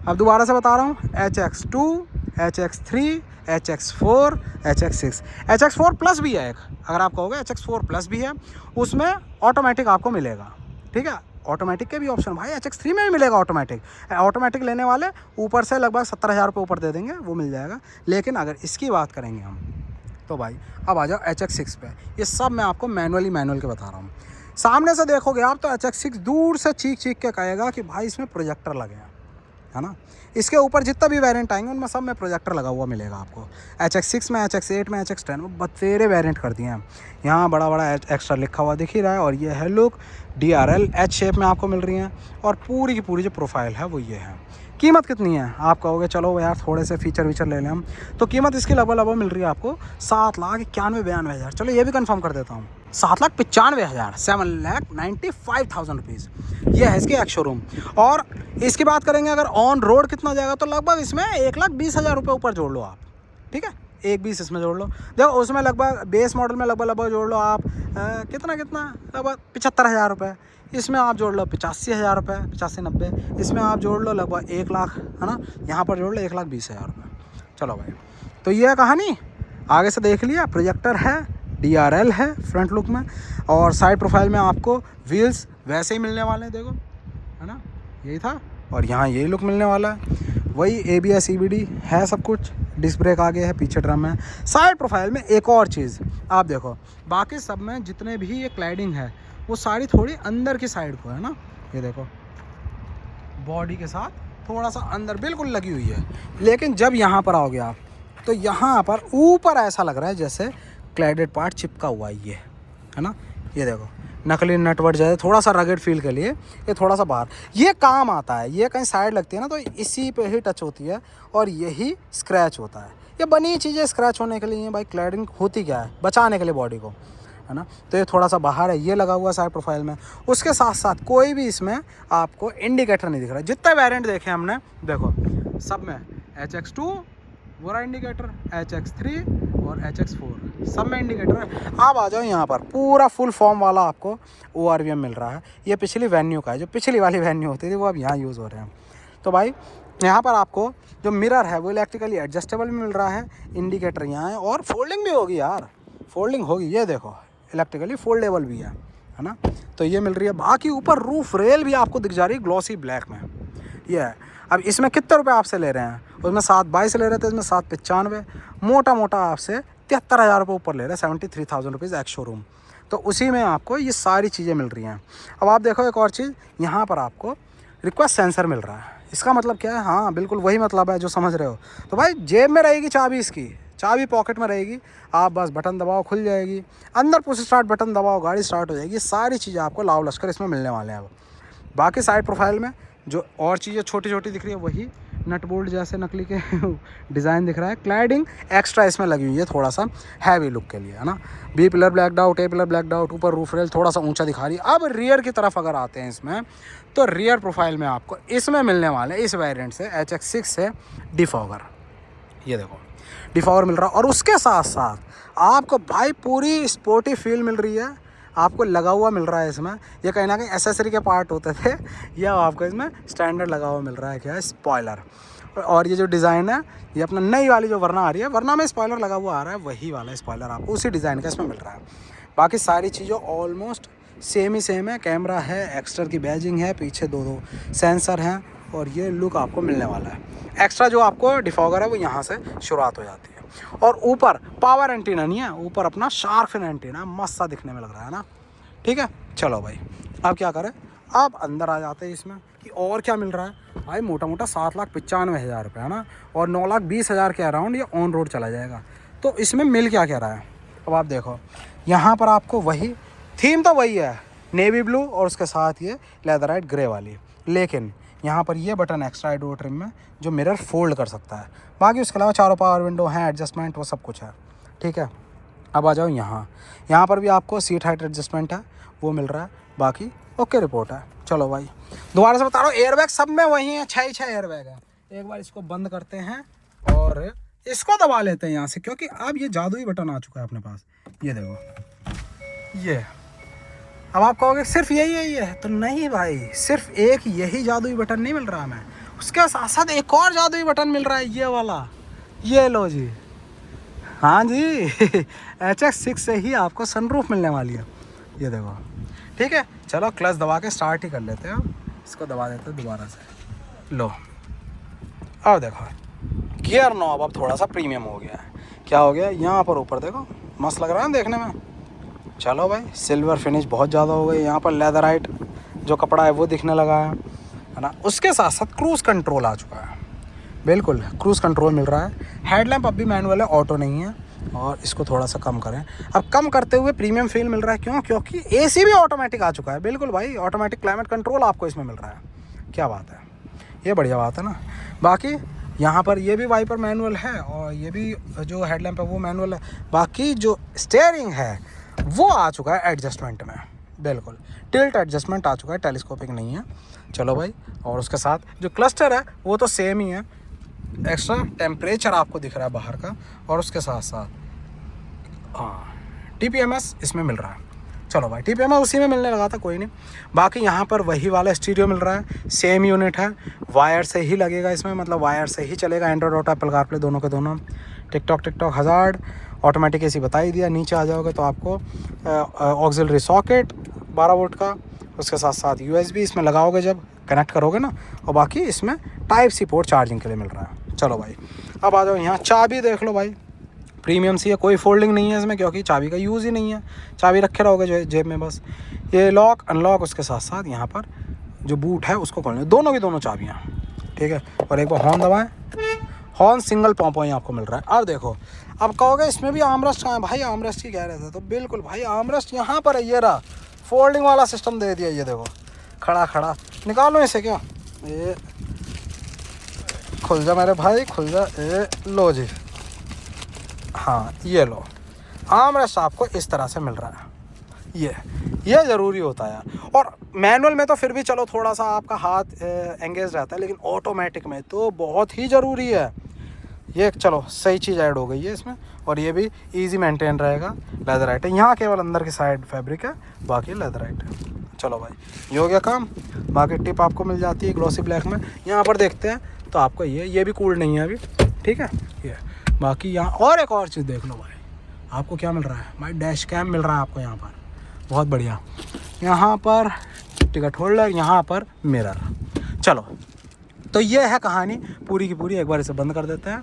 अब दोबारा से बता रहा हूँ, HX2, HX3, HX4, HX6, HX4 plus भी है एक, अगर आप कहोगे HX4 प्लस भी है, उसमें ऑटोमेटिक आपको मिलेगा। ठीक है, ऑटोमेटिक के भी ऑप्शन भाई HX3 में भी मिलेगा ऑटोमेटिक लेने वाले ऊपर से लगभग 70,000 रुपये ऊपर दे देंगे, वो मिल जाएगा। लेकिन अगर इसकी बात करेंगे हम तो भाई अब आ जाओ HX6 पे। ये सब मैं आपको मैनुअल के बता रहा हूँ। सामने से देखोगे आप तो HX6 दूर से चीख के कहेगा कि भाई इसमें प्रोजेक्टर लगे हैं, है ना। इसके ऊपर जितना भी वेरिएंट आएंगे उनमें सब में प्रोजेक्टर लगा हुआ मिलेगा आपको। HX6 में, HX8 में, HX10 में बतेरे वेरिएंट कर दिए हैं। यहाँ बड़ा एक्स्ट्रा लिखा हुआ दिख ही रहा है, और ये है लुक, DRL H शेप में आपको मिल रही हैं, और पूरी की पूरी जो प्रोफाइल है वो ये है। कीमत कितनी है? आप कहोगे चलो यार थोड़े से फीचर ले लें हम, तो कीमत इसकी लगभग मिल रही है आपको 7,91,92,000। चलो ये भी कंफर्म कर देता हूँ, 7,95,000, 7,95,000 रुपीज़ ये है इसकी एक्स शोरूम। और इसकी बात करेंगे अगर ऑन रोड कितना जाएगा तो लगभग इसमें 1,20,000 रुपये ऊपर जोड़ लो आप। ठीक है, 1,20,000 इसमें जोड़ लो। देखो उसमें लगभग बेस मॉडल में लगभग जोड़ लो आप कितना लगभग 75,000 रुपये। इसमें आप जोड़ लो 85,000 रुपये, 85-90। इसमें आप जोड़ लो लगभग 1,00,000, है ना। यहाँ पर जोड़ लो 1,20,000 रुपये। चलो भाई, तो ये कहानी आगे से देख लिया। प्रोजेक्टर है, DRL है फ्रंट लुक में, और साइड प्रोफाइल में आपको व्हील्स वैसे ही मिलने वाले हैं, देखो, है ना, यही था। और यहाँ यही लुक मिलने वाला है, वही ABS EBD है सब कुछ। डिस्क ब्रेक आगे है, पीछे ड्रम है। साइड प्रोफाइल में एक और चीज़ आप देखो, बाकी सब में जितने भी ये क्लैडिंग है वो सारी थोड़ी अंदर की साइड को है ना। ये देखो बॉडी के साथ थोड़ा सा अंदर बिल्कुल लगी हुई है, लेकिन जब यहाँ पर आओगे आप तो यहाँ पर ऊपर ऐसा लग रहा है जैसे क्लैडेड पार्ट चिपका हुआ है ना। ये देखो नकली नटवर्ट जैसे थोड़ा सा रगेड फील के लिए ये थोड़ा सा बाहर ये काम आता है। ये कहीं साइड लगती है ना तो इसी पे ही टच होती है और यही स्क्रैच होता है। ये बनी चीज़ें स्क्रैच होने के लिए हैं भाई। क्लैडिंग होती क्या है, बचाने के लिए बॉडी को, है ना। तो ये थोड़ा सा बाहर है, ये लगा हुआ साइड प्रोफाइल में। उसके साथ साथ कोई भी इसमें आपको इंडिकेटर नहीं दिख रहा। जितने वेरिएंट देखे हमने देखो सब में HX2 वो रहा इंडिकेटर, HX3 और HX4 सब में इंडिकेटर है। आप आ जाओ यहाँ पर पूरा फुल फॉर्म वाला आपको ORVM मिल रहा है। ये पिछली वेन्यू का है, जो पिछली वाली वेन्यू होती थी वो अब यहाँ यूज़ हो रहे हैं। तो भाई यहाँ पर आपको जो मिरर है वो इलेक्ट्रिकली एडजस्टेबल भी मिल रहा है। इंडिकेटर यहाँ है और फोल्डिंग भी होगी यार, फोल्डिंग होगी। ये देखो इलेक्ट्रिकली फोल्डेबल भी है है ना। तो ये मिल रही है। बाकी ऊपर रूफ रेल भी आपको दिख जा रही है ग्लॉसी ब्लैक में। ये है। अब इसमें कितने रुपए आपसे ले रहे हैं, उसमें 722 ले रहे थे, इसमें 795, मोटा मोटा आपसे 73,000 रुपये ऊपर ले रहे हैं, 73,000 रुपीज़ एक्स शोरूम। तो उसी में आपको ये सारी चीज़ें मिल रही हैं। अब आप देखो एक और चीज़, यहाँ पर आपको रिक्वेस्ट सेंसर मिल रहा है। इसका मतलब क्या है, हाँ बिल्कुल वही मतलब है जो समझ रहे हो। तो भाई जेब में रहेगी चाबी, इसकी चाबी पॉकेट में रहेगी, आप बस बटन दबाओ खुल जाएगी, अंदर पुश स्टार्ट बटन दबाओ गाड़ी स्टार्ट हो जाएगी। सारी चीज़ें आपको लाव लश्कर इसमें मिलने वाले हैं। अब बाकी साइड प्रोफाइल में जो और चीज़ें छोटी छोटी दिख रही है वही नट बोल्ट जैसे नकली के डिज़ाइन दिख रहा है। क्लैडिंग एक्स्ट्रा इसमें लगी हुई है थोड़ा सा हैवी लुक के लिए, है ना। बी पिलर ब्लैक आउट, ए पिलर ब्लैक आउट, ऊपर रूफ रेल थोड़ा सा ऊंचा दिखा रही है। अब रियर की तरफ अगर आते हैं इसमें, तो रियर प्रोफाइल में आपको इसमें मिलने वाले इस वेरिएंट से HX6 से डिफॉगर, ये देखो डिफॉगर मिल रहा है। और उसके साथ साथ आपको भाई पूरी स्पोर्टी फील मिल रही है, आपको लगा हुआ मिल रहा है इसमें। ये कहीं ना कहीं एसेसरी के पार्ट होते थे, यह आपको इसमें स्टैंडर्ड लगा हुआ मिल रहा है। क्या है, स्पॉइलर। और ये जो डिज़ाइन है, ये अपना नई वाली जो वरना आ रही है, वरना में स्पॉइलर लगा हुआ आ रहा है, वही वाला स्पॉइलर आपको उसी डिज़ाइन का इसमें मिल रहा है। बाकी सारी चीज़ें ऑलमोस्ट सेम ही सेम है। कैमरा है, एक्स्ट्रा की बैजिंग है, पीछे दो सेंसर हैं, और ये लुक आपको मिलने वाला है। एक्स्ट्रा जो आपको डिफॉगर है वो यहाँ से शुरुआत हो जाती है। और ऊपर पावर एंटीना नहीं है, ऊपर अपना शार्क फिन एंटीना मस्त सा दिखने में लग रहा है ना। ठीक है, चलो भाई अब क्या करें, अब अंदर आ जाते हैं इसमें कि और क्या मिल रहा है। भाई मोटा मोटा 7,95,000 रुपये, है ना, और 9,20,000 के अराउंड ये ऑन रोड चला जाएगा। तो इसमें मिल क्या क्या रहा है, अब आप देखो यहाँ पर आपको वही थीम तो वही है, नेवी ब्लू और उसके साथ ये लेदराइट ग्रे वाली, लेकिन यहाँ पर ये बटन एक्स्ट्रा है डोर ट्रिम में जो मिरर फोल्ड कर सकता है। बाकी उसके अलावा चारों पावर विंडो हैं, एडजस्टमेंट वो सब कुछ है। ठीक है, अब आ जाओ यहाँ पर भी आपको सीट हाइट एडजस्टमेंट है वो मिल रहा है। बाकी ओके रिपोर्ट है। चलो भाई दोबारा से बता रहा हूँ, एयरबैग सब में वही है, 6 एयरबैग है। एक बार इसको बंद करते हैं और इसको दबा लेते हैं यहाँ से, क्योंकि अब ये जादुई बटन आ चुका है अपने पास। ये देखो, ये अब आप कहोगे सिर्फ यही है, तो नहीं भाई, सिर्फ एक यही जादुई बटन नहीं मिल रहा हमें, उसके साथ साथ एक और जादुई बटन मिल रहा है, ये वाला, ये लो जी। हाँ जी HX6 से ही आपको सनरूफ मिलने वाली है, ये देखो। ठीक है, चलो क्लच दबा के स्टार्ट ही कर लेते हैं। अब इसको दबा देते हैं दोबारा से, लो अब देखो गियर नॉब अब थोड़ा सा प्रीमियम हो गया है। क्या हो गया, यहाँ पर ऊपर देखो मस्त लग रहा है देखने में। चलो भाई सिल्वर फिनिश बहुत ज़्यादा हो गई, यहाँ पर लेदराइट जो कपड़ा है वो दिखने लगा है ना। उसके साथ साथ क्रूज़ कंट्रोल आ चुका है, बिल्कुल क्रूज़ कंट्रोल मिल रहा है। हेडलैम्प अब भी मैनुअल है, ऑटो नहीं है, और इसको थोड़ा सा कम करें। अब कम करते हुए प्रीमियम फील मिल रहा है, क्यों, क्योंकि AC भी ऑटोमेटिक आ चुका है। बिल्कुल भाई, ऑटोमेटिक क्लाइमेट कंट्रोल आपको इसमें मिल रहा है। क्या बात है, ये बढ़िया बात है ना। बाकी यहाँ पर ये भी वाइपर मैनुअल है, और ये भी जो हेडलैम्प है वो मैनुअल है। बाकी जो स्टीयरिंग है वो आ चुका है एडजस्टमेंट में, बिल्कुल टिल्ट एडजस्टमेंट आ चुका है, टेलीस्कोपिक नहीं है। चलो भाई, और उसके साथ जो क्लस्टर है वो तो सेम ही है। एक्स्ट्रा टेम्परेचर आपको दिख रहा है बाहर का, और उसके साथ साथ हाँ TPMS इसमें मिल रहा है। चलो भाई TPMS उसी में मिलने लगा था, कोई नहीं। बाकी यहाँ पर वही वाला स्टीरियो मिल रहा है, सेम यूनिट है, वायर से ही लगेगा इसमें, मतलब वायर से ही चलेगा। एंड्रॉइड ऑटो एप्पल कारप्ले दोनों के दोनों। टिकटॉक हज़ार्ड, ऑटोमेटिक AC बता ही दिया। नीचे आ जाओगे तो आपको ऑक्सिलरी सॉकेट 12 वोल्ट का, उसके साथ साथ USB इसमें लगाओगे जब कनेक्ट करोगे ना, और बाकी इसमें Type-C पोर्ट चार्जिंग के लिए मिल रहा है। चलो भाई अब आ जाओ यहाँ, चाबी देख लो भाई, प्रीमियम सी है, कोई फोल्डिंग नहीं है इसमें, क्योंकि चाबी का यूज़ ही नहीं है, चाबी रखे रहोगे जेब में बस। ये लॉक अनलॉक, उसके साथ साथ यहाँ पर जो बूट है उसको खोलने, दोनों की दोनों चाबियाँ। ठीक है, और एक बार हॉर्न दबाएं, हॉर्न सिंगल पॉम्प यहाँ आपको मिल रहा है। अब देखो, अब कहोगे इसमें भी आर्मरेस्ट कहाँ है भाई, आर्मरेस्ट की कह रहे थे, तो बिल्कुल भाई आर्मरेस्ट यहाँ पर है, ये रहा, फोल्डिंग वाला सिस्टम दे दिया। ये देखो खड़ा निकालो इसे, क्या ये खुल जा मेरे भाई, खुल जा, ये लो जी। हाँ ये लो, आर्मरेस्ट आपको इस तरह से मिल रहा है। ये ज़रूरी होता है यार। और मैनुअल में तो फिर भी चलो थोड़ा सा आपका हाथ एंगेज रहता है, लेकिन ऑटोमेटिक में तो बहुत ही ज़रूरी है। ये चलो सही चीज़ ऐड हो गई है इसमें, और ये भी इजी मेंटेन रहेगा। लेदराइट है यहाँ, केवल अंदर की साइड फैब्रिक है, बाकी लेदराइट है। चलो भाई ये हो गया काम। बाकी टिप आपको मिल जाती है ग्लॉसी ब्लैक में। यहाँ पर देखते हैं तो आपको ये भी कूल नहीं है अभी, ठीक है। ये बाकी यहाँ और एक और चीज़ देख लो भाई, आपको क्या मिल रहा है भाई, डैश कैम मिल रहा है आपको यहाँ पर, बहुत बढ़िया। यहाँ पर टिकट होल्डर, यहाँ पर मिरर। चलो तो ये है कहानी पूरी की पूरी। एक बार इसे बंद कर देते हैं।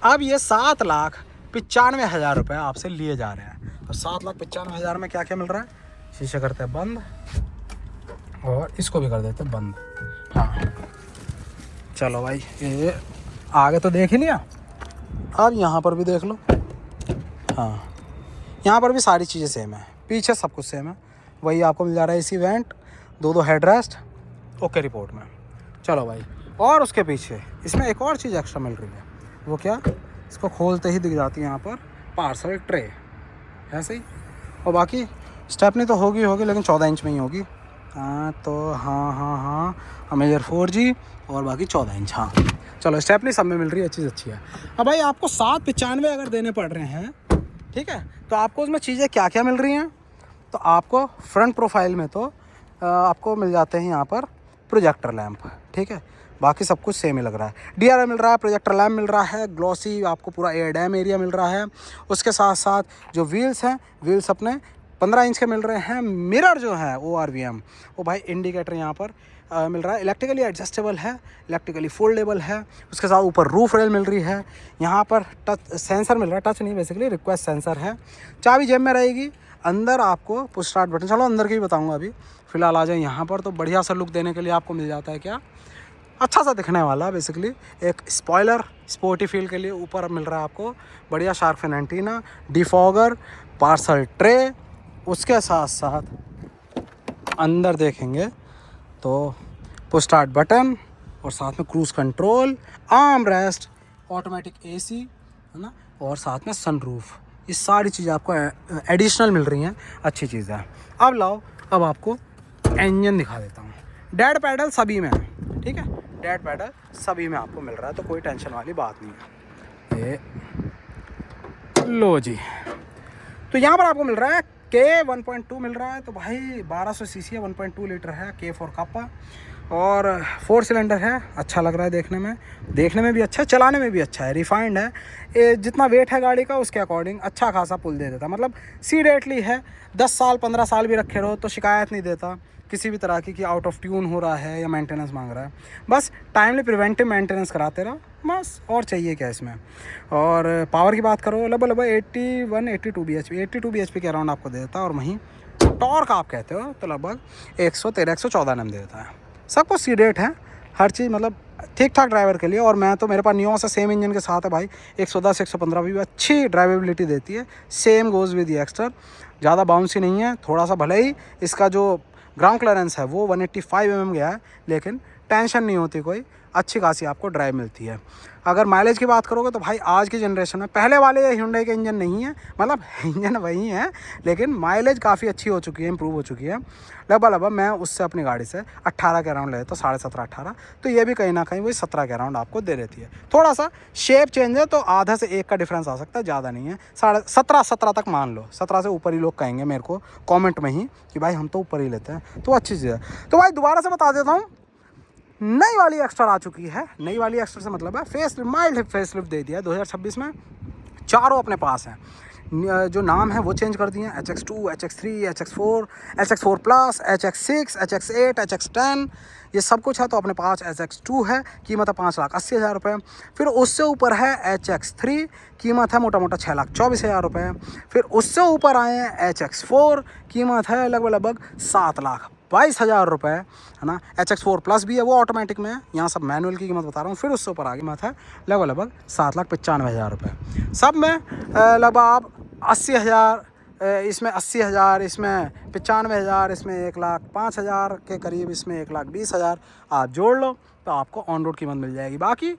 अब ये 7,95,000 रुपये आपसे लिए जा रहे हैं। तो 7,95,000 में क्या क्या मिल रहा है? शीशे करते हैं बंद और इसको भी कर देते हैं बंद। हाँ चलो भाई, ये आगे तो देख ही लिया, अब यहाँ पर भी देख लो। हाँ यहाँ पर भी सारी चीज़ें सेम है, पीछे सब कुछ सेम है। वही आपको मिल जा रहा है AC vent, 2 headrest, okay report में। चलो भाई, और उसके पीछे इसमें एक और चीज़ एक्स्ट्रा मिल रही है। वो क्या? इसको खोलते ही दिख जाती है यहाँ पर पार्सल ट्रे, ऐसे ही। और बाकी स्टेपनी तो होगी लेकिन 14 इंच में ही होगी। हाँ तो हाँ अमेजर 4G और बाकी 14 इंच। हाँ चलो, स्टेपनी सब में मिल रही है, चीज़ अच्छी है। अब भाई आपको 7,95 अगर देने पड़ रहे हैं, ठीक है, तो आपको उसमें चीज़ें क्या क्या मिल रही हैं? तो आपको फ्रंट प्रोफाइल में तो आपको मिल जाते हैं यहाँ पर प्रोजेक्टर लैंप, ठीक है। बाकी सब कुछ सेम ही लग रहा है। DRL मिल रहा है, प्रोजेक्टर लैंप मिल रहा है, ग्लॉसी आपको पूरा एयर डैम एरिया मिल रहा है। उसके साथ साथ जो व्हील्स हैं, व्हील्स अपने 15 इंच के मिल रहे हैं। मिरर जो है ORVM, वो भाई इंडिकेटर यहाँ पर मिल रहा है, इलेक्ट्रिकली एडजस्टेबल है, इलेक्ट्रिकली फोल्डेबल है। उसके साथ ऊपर रूफ रेल मिल रही है। यहाँ पर टच सेंसर मिल रहा है, टच नहीं बेसिकली रिक्वेस्ट सेंसर है। चाबी जेब में रहेगी। अंदर आपको पुश स्टार्ट बटन, चलो अंदर की भी बताऊँगा अभी, फ़िलहाल आ जाए यहाँ पर। तो बढ़िया सा लुक देने के लिए आपको मिल जाता है क्या, अच्छा सा दिखने वाला बेसिकली एक स्पॉइलर, स्पोर्टी फील के लिए ऊपर मिल रहा है आपको बढ़िया shark fin antenna, defogger, parcel tray. उसके साथ साथ अंदर देखेंगे तो पुश स्टार्ट बटन और साथ में cruise control, arm rest, automatic AC है ना, और साथ में सनरूफ। ये सारी चीज़ें आपको एडिशनल मिल रही हैं, अच्छी चीज़ है। अब लाओ, अब आपको इंजन दिखा देता हूँ। डेड पैडल सभी में है, ठीक है, डेड पैडल सभी में आपको मिल रहा है, तो कोई टेंशन वाली बात नहीं है। ये लो जी, तो यहाँ पर आपको मिल रहा है K 1.2 मिल रहा है। तो भाई 1200 सीसी है, 1.2 लीटर है, K फॉर कप्पा, और 4 सिलेंडर है। अच्छा लग रहा है देखने में भी अच्छा है, चलाने में भी अच्छा है, रिफाइंड है। ये जितना वेट है गाड़ी का उसके अकॉर्डिंग अच्छा खासा पुल दे देता, मतलब सीरियसली है। 10 साल 15 साल भी रखे रहो तो शिकायत नहीं देता किसी भी तरह की कि आउट ऑफ ट्यून हो रहा है या मेंटेनेंस मांग रहा है। बस टाइमली प्रिवेंटिव मेंटेनेंस कराते रहो, बस, और चाहिए क्या इसमें। और पावर की बात करो, लगभग 82 bhp के अराउंड आपको दे देता है। और वहीं टॉर्क आप कहते हो तो लगभग 113-114 Nm दे देता है। सब कुछ सीडेट है, हर चीज़ मतलब ठीक ठाक ड्राइवर के लिए। और मैं तो, मेरे पास नियो से सेम इंजन के साथ है भाई, 110-115 भी अच्छी ड्राइवेबिलिटी देती है। सेम गोज़ विद एक्स्टर, ज़्यादा बाउंसी नहीं है। थोड़ा सा भले ही इसका जो ग्राउंड क्लियरेंस है वो 185 mm गया है, लेकिन टेंशन नहीं होती कोई, अच्छी खासी आपको ड्राइव मिलती है। अगर माइलेज की बात करोगे तो भाई आज की जनरेशन में पहले वाले Hyundai के इंजन नहीं है, मतलब इंजन वही है लेकिन माइलेज काफ़ी अच्छी हो चुकी है, इंप्रूव हो चुकी है। लगभग मैं उससे अपनी गाड़ी से 18 के अराउंड ले तो 17.5-18, तो ये भी कहीं ना कहीं वही 17 के अराउंड आपको दे देती है। थोड़ा सा शेप चेंज है तो आधा से 1 का डिफरेंस आ सकता है, ज़्यादा नहीं है। 17.5 तक मान लो, 17 से ऊपर ही लोग कहेंगे मेरे को कॉमेंट में ही कि भाई हम तो ऊपर ही लेते हैं, तो अच्छी चीज़ है। तो भाई दोबारा से बता देता हूँ, नई वाली एक्स्टर आ चुकी है। नई वाली एक्स्टर से मतलब है फेस माइल्ड फेस लिफ्ट दे दिया है 2026 में। चारों अपने पास हैं, जो नाम है वो चेंज कर दिए हैं, HX2, HX3, HX4, HX4 plus, HX6, HX8, HX10, ये सब कुछ है। तो अपने पास HX2 है, कीमत है 5,80,000 रुपये। फिर उससे ऊपर है HX3, कीमत है मोटा मोटा 6,24,000 रुपये। फिर उससे ऊपर आए हैं HX4, कीमत है लगभग 7,22,000 रुपये, है ना। HX4 प्लस भी है, वो ऑटोमेटिक में है, यहाँ सब मैनुअल की कीमत बता रहा हूँ। फिर उससे ऊपर आ कीमत है लगभग 7,95,000 रुपये। सब में लगभग आप 80,000, इसमें 80,000, इसमें 95,000, इसमें 1,05,000 के करीब, इसमें 1,20,000 आप जोड़ लो तो आपको ऑन रोड कीमत मिल जाएगी। बाकी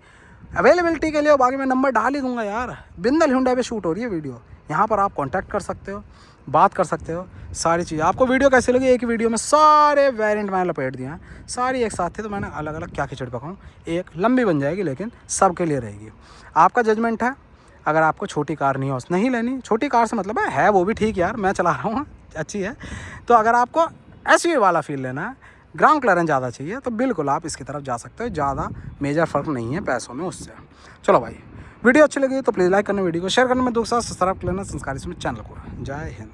अवेलेबिलिटी के लिए बाकी मैं नंबर डाल ही दूंगा यार। बिंदल Hyundai पे शूट हो रही है वीडियो, यहाँ पर आप कांटेक्ट कर सकते हो, बात कर सकते हो, सारी चीज़ें। आपको वीडियो कैसी लगी? एक ही वीडियो में सारे वेरिएंट मैंने लपेट दिए हैं, सारी एक साथ थे, तो मैंने अलग अलग क्या खिचड़ी पकाऊँ, एक लंबी बन जाएगी लेकिन सबके लिए रहेगी। आपका जजमेंट है। अगर आपको छोटी कार नहीं लेनी, छोटी कार से मतलब है वो भी ठीक यार, मैं चला रहा हूँ, अच्छी है। तो अगर आपको SUV वाला फील लेना है, ग्राउंड क्लियरेंस ज़्यादा चाहिए, तो बिल्कुल आप इसकी तरफ जा सकते हो। ज़्यादा मेजर फ़र्क नहीं है पैसों में उससे। चलो भाई, वीडियो अच्छी लगी तो प्लीज़ लाइक करना, वीडियो को शेयर करना, में दोस्तों सब्सक्राइब कर लेना संस्कारी इसमें चैनल को। जय हिंद।